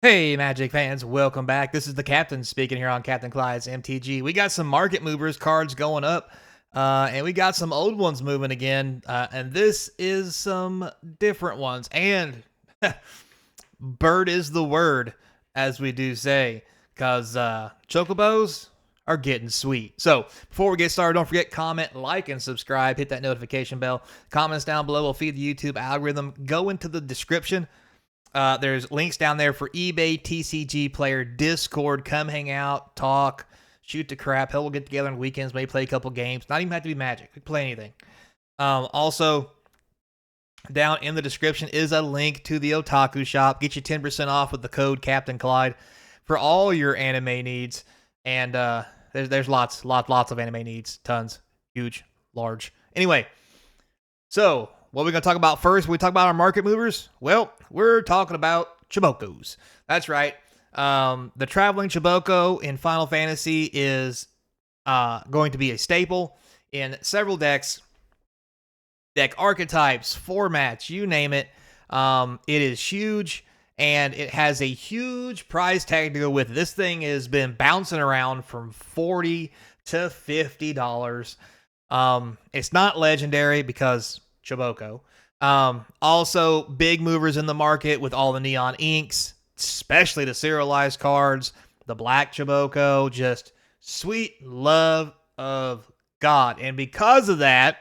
Hey, Magic fans, welcome back. This is the Captain speaking here on Capnclydes MTG. We got some market movers cards going up, and we got some old ones moving again, and this is some different ones. And bird is the word, as we do say, because Chocobos are getting sweet. So before we get started, don't forget, comment, like, and subscribe. Hit that notification bell. Comments down below will feed the YouTube algorithm. Go into the description. There's links down there for eBay, TCG Player, Discord. Come hang out, talk, shoot the crap. Hell, we'll get together on weekends, maybe play a couple games. Not even have to be Magic. We can play anything. Also, down in the description is a link to the Otaku shop. Get you 10% off with the code Capnclyde for all your anime needs. And there's lots of anime needs. Tons. Huge. Large. Anyway, so what are we going to talk about first? We talk about our market movers. Well, we're talking about Chocobos. That's right. The traveling Choboko in Final Fantasy is going to be a staple in several decks, deck archetypes, formats, you name it. It is huge, and it has a huge price tag to go with it. This thing has been bouncing around from $40 to $50. It's not legendary because Choboko. Also, big movers in the market with all the neon inks, especially the serialized cards, the black Choboko, just sweet love of God. And because of that,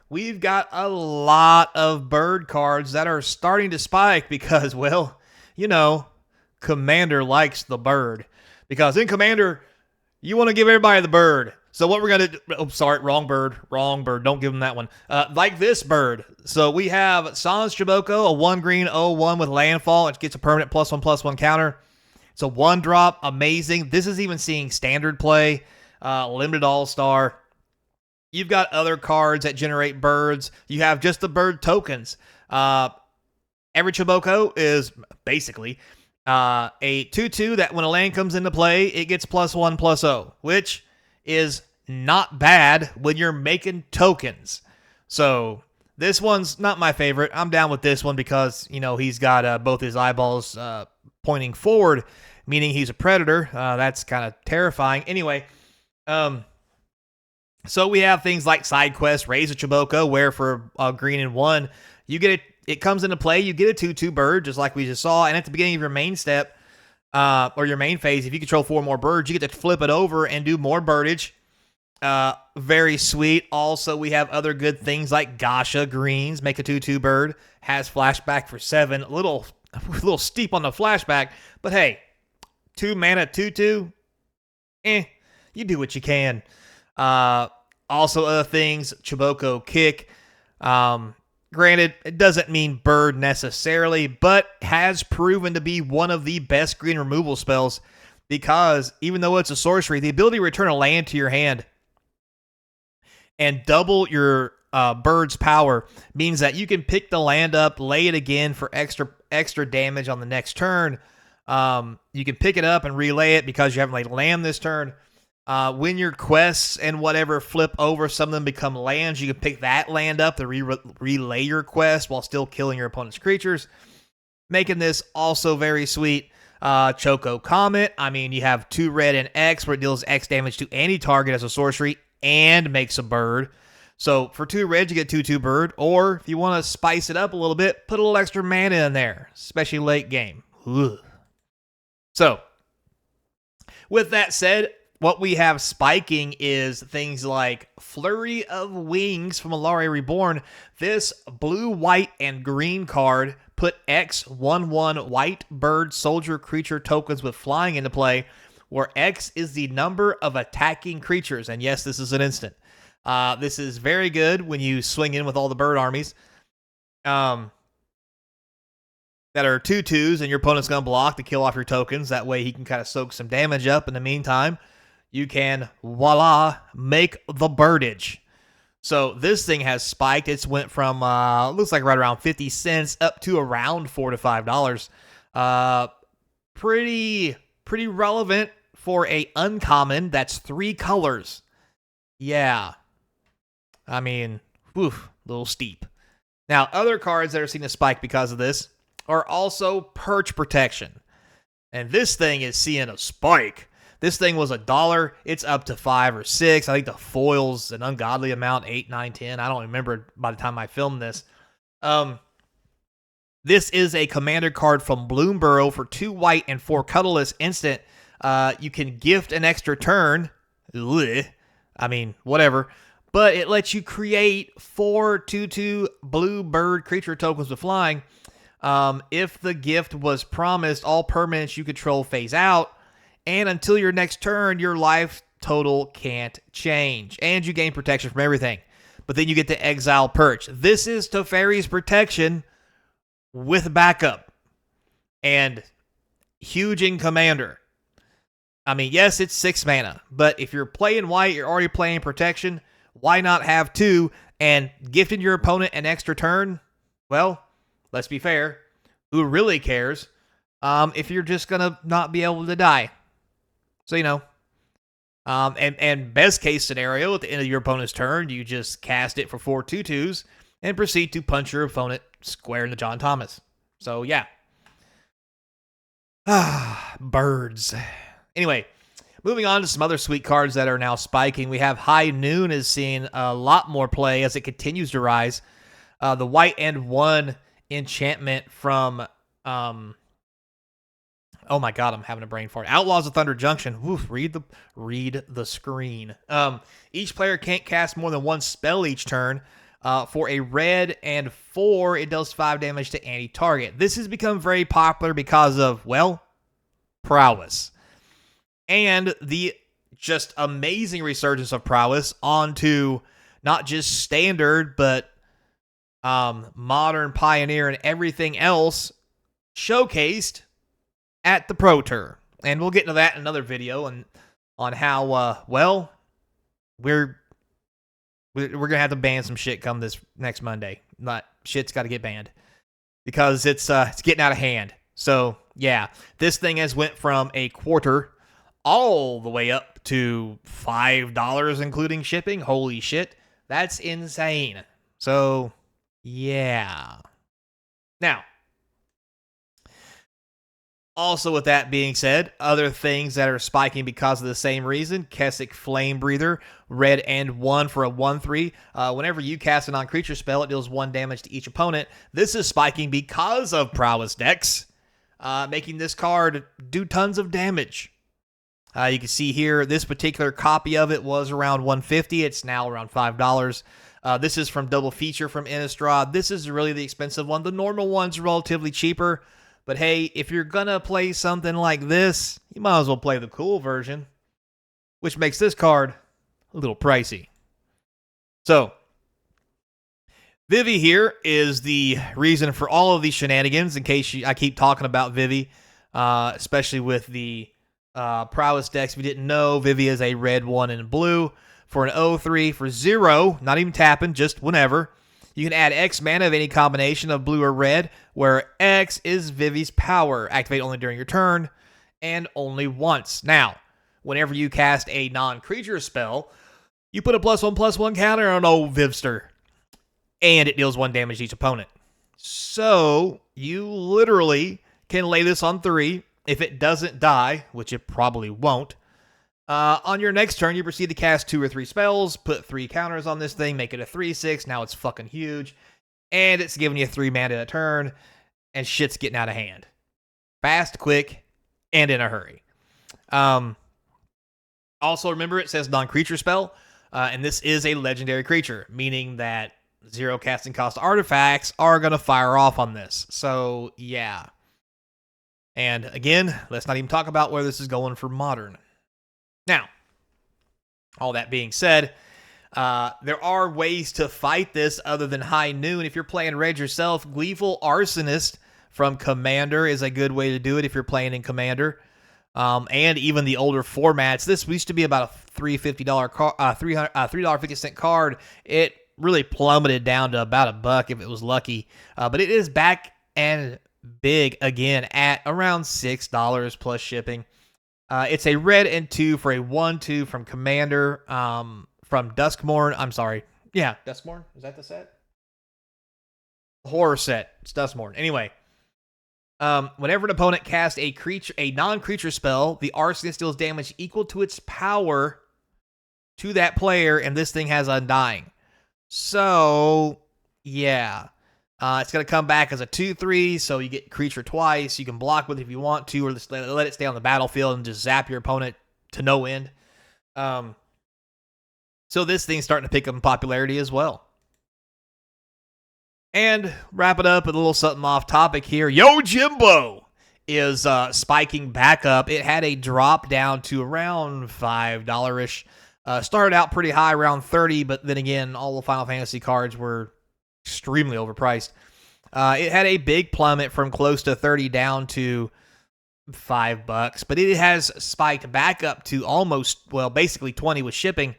we've got a lot of bird cards that are starting to spike because, well, you know, Commander likes the bird. Because in Commander, you want to give everybody the bird. So what we're going to do... Oh, sorry, wrong bird. Wrong bird. Don't give them that one. Like this bird. So we have Sans Choboko, a 1-green 0-1 with landfall. It gets a permanent +1/+1 counter. It's a 1-drop. Amazing. This is even seeing standard play. Limited all-star. You've got other cards that generate birds. You have just the bird tokens. Every Choboko is basically a 2/2 that when a land comes into play, it gets +1/+0, which is not bad when you're making tokens. So this one's not my favorite. I'm down with this one because, you know, he's got both his eyeballs pointing forward, meaning he's a predator. That's kind of terrifying. Anyway, so we have things like side quest, Raise a Choboko, where for green and 1, you get it comes into play, you get a 2/2 bird, just like we just saw, and at the beginning of your main step, or your main phase, if you control 4 more birds, you get to flip it over and do more birdage. Very sweet. Also, we have other good things like Gasha Greens, make a 2/2 bird, has flashback for 7. A little steep on the flashback, but hey, 2 mana 2/2, you do what you can. Also, other things, Choboko Kick. Granted, it doesn't mean bird necessarily, but has proven to be one of the best green removal spells because even though it's a sorcery, the ability to return a land to your hand and double your bird's power means that you can pick the land up, lay it again for extra damage on the next turn. You can pick it up and relay it because you haven't laid land this turn. When your quests and whatever flip over, some of them become lands. You can pick that land up to relay your quest while still killing your opponent's creatures, making this also very sweet. Choco Comet. I mean, you have 2 red and X, where it deals X damage to any target as a sorcery and makes a bird. So for 2 red, you get 2/2 bird. Or if you want to spice it up a little bit, put a little extra mana in there, especially late game. Ugh. So with that said, what we have spiking is things like Flurry of Wings from Alare Reborn. This blue, white, and green card put X 1/1 white bird soldier creature tokens with flying into play, where X is the number of attacking creatures. And yes, this is an instant. This is very good when you swing in with all the bird armies that are 2/2s, and your opponent's going to block to kill off your tokens. That way he can kind of soak some damage up. In the meantime, you can, voila, make the birdage. So this thing has spiked. It's went from, looks like right around 50 cents up to around $4 to $5. Pretty relevant for a uncommon that's 3 colors. Yeah. I mean, a little steep. Now, other cards that are seen to spike because of this are also Perch Protection. And this thing is seeing a spike. This thing was $1. It's up to 5 or 6. I think the foil's an ungodly amount, 8, 9, 10. I don't remember by the time I filmed this. This is a commander card from Bloomborough for 2 white and 4 colorless instant. You can gift an extra turn. Ugh. I mean, whatever. But it lets you create 4 2/2 blue bird creature tokens with flying. If the gift was promised, all permanents you control phase out. And until your next turn, your life total can't change. And you gain protection from everything. But then you get to exile Perch. This is Teferi's protection with backup. And huge in commander. I mean, yes, it's 6 mana. But if you're playing white, you're already playing protection. Why not have 2 and gifting your opponent an extra turn? Well, let's be fair. Who really cares if you're just going to not be able to die? So, you know. And best case scenario, at the end of your opponent's turn, you just cast it for 4 2/2s and proceed to punch your opponent square in the John Thomas. So, yeah. Birds. Anyway, moving on to some other sweet cards that are now spiking. We have High Noon is seeing a lot more play as it continues to rise. The white and 1 enchantment from, oh my god, I'm having a brain fart. Outlaws of Thunder Junction. Woof, read the screen. Each player can't cast more than 1 spell each turn. For a red and 4, it does 5 damage to any target. This has become very popular because of, well, prowess. And the just amazing resurgence of prowess onto not just standard, but modern, pioneer, and everything else showcased at the Pro Tour. And we'll get into that in another video on how, well, we're going to have to ban some shit come this next Monday. Shit's got to get banned because it's getting out of hand. So, yeah, this thing has went from a quarter all the way up to $5 including shipping. Holy shit. That's insane. So, yeah. Now, also with that being said, other things that are spiking because of the same reason. Kessick Flame Breather, red and 1 for a 1/3. Whenever you cast a non-creature spell, it deals 1 damage to each opponent. This is spiking because of prowess decks, making this card do tons of damage. You can see here, this particular copy of it was around $150. It's now around $5. This is from Double Feature from Innistrad. This is really the expensive one. The normal one's relatively cheaper. But hey, if you're going to play something like this, you might as well play the cool version, which makes this card a little pricey. So, Vivi here is the reason for all of these shenanigans, in case I keep talking about Vivi, especially with the prowess decks. If you didn't know, Vivi is a red 1 and blue for an 0/3 for 0, not even tapping, just whenever. You can add X mana of any combination of blue or red, where X is Vivi's power. Activate only during your turn, and only once. Now, whenever you cast a non-creature spell, you put a +1/+1 counter on old Vivster, and it deals 1 damage to each opponent. So, you literally can lay this on 3. If it doesn't die, which it probably won't, on your next turn, you proceed to cast 2 or 3 spells, put 3 counters on this thing, make it a 3/6. Now it's fucking huge. And it's giving you 3 mana a turn, and shit's getting out of hand. Fast, quick, and in a hurry. Also, remember, it says non-creature spell, and this is a legendary creature, meaning that 0 casting cost artifacts are going to fire off on this. So, yeah. And again, let's not even talk about where this is going for Modern. Now, all that being said, there are ways to fight this other than High Noon. If you're playing red yourself, Gleeful Arsonist from Commander is a good way to do it if you're playing in Commander. And even the older formats. This used to be about a $3.50 $3.50 card. It really plummeted down to about $1 if it was lucky. But it is back and big again at around $6 plus shipping. It's a red and 2 for a 1/2 from Commander, from Duskmourn. I'm sorry. Yeah, Duskmourn? Is that the set? Horror set. It's Duskmourn. Anyway, Whenever an opponent casts a non-creature spell, the arsonist deals damage equal to its power to that player, and this thing has Undying. So, yeah. It's going to come back as a 2/3, so you get creature twice. You can block with it if you want to, or just let it stay on the battlefield and just zap your opponent to no end. So this thing's starting to pick up in popularity as well. And wrap it up with a little something off topic here. Yojimbo is spiking back up. It had a drop down to around $5-ish. Started out pretty high, around 30, but then again, all the Final Fantasy cards were extremely overpriced. It had a big plummet from close to 30 down to $5, but it has spiked back up to almost, well, basically 20 with shipping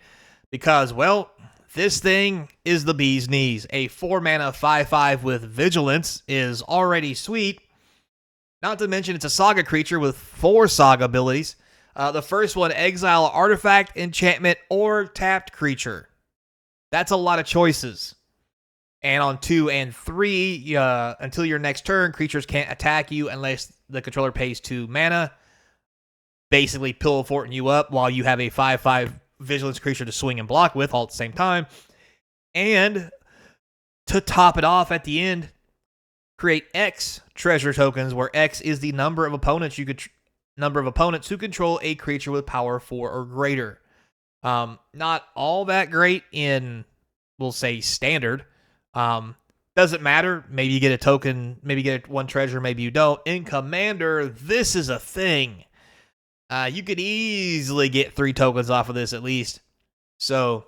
because, well, this thing is the bee's knees. A 4-mana 5/5 with Vigilance is already sweet. Not to mention it's a Saga creature with 4 Saga abilities. The first one, exile artifact, enchantment, or tapped creature. That's a lot of choices. And on 2 and 3, until your next turn, creatures can't attack you unless the controller pays 2 mana. Basically pillow forting you up while you have a 5/5 Vigilance creature to swing and block with all at the same time. And to top it off at the end, create X treasure tokens, where X is the number of opponents who control a creature with power 4 or greater. Not all that great in, we'll say, standard. Doesn't matter. Maybe you get a token, maybe you get 1 treasure, maybe you don't. In Commander, this is a thing. You could easily get 3 tokens off of this at least. So,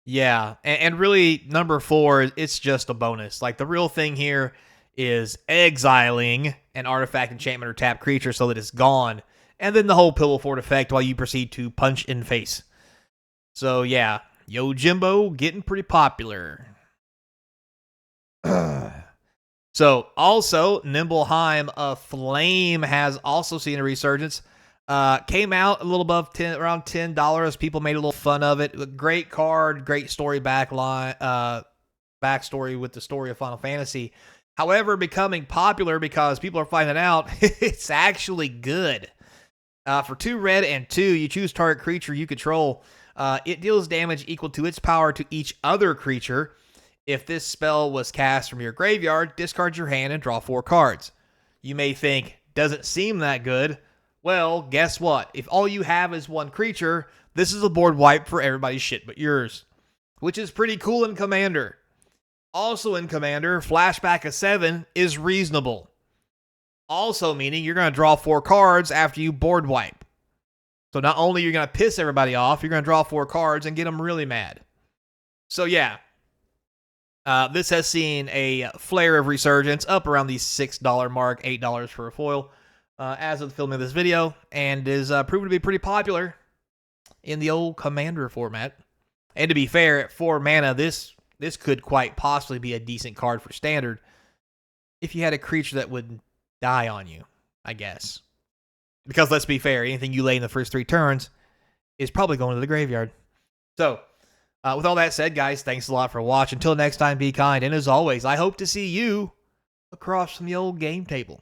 yeah. And really, number 4, it's just a bonus. Like, the real thing here is exiling an artifact, enchantment, or tap creature so that it's gone. And then the whole pillow fort effect while you proceed to punch in face. So, yeah. Yojimbo getting pretty popular. So, also, Nimbleheim of Flame has also seen a resurgence. Came out a little above around $10. People made a little fun of it. Great card, great story backstory with the story of Final Fantasy. However, becoming popular because people are finding out it's actually good. For 2 red and 2, you choose target creature you control. It deals damage equal to its power to each other creature. If this spell was cast from your graveyard, discard your hand and draw 4 cards. You may think, doesn't seem that good. Well, guess what? If all you have is 1 creature, this is a board wipe for everybody's shit but yours, which is pretty cool in Commander. Also in Commander, flashback of 7 is reasonable. Also meaning you're going to draw 4 cards after you board wipe. So not only you're going to piss everybody off, you're going to draw 4 cards and get them really mad. So yeah. This has seen a flare of resurgence up around the $6 mark, $8 for a foil, as of the filming of this video, and is proven to be pretty popular in the old Commander format. And to be fair, at 4 mana, this could quite possibly be a decent card for Standard if you had a creature that would die on you, I guess. Because let's be fair, anything you lay in the first 3 turns is probably going to the graveyard. So, with all that said, guys, thanks a lot for watching. Until next time, be kind. And as always, I hope to see you across from the old game table.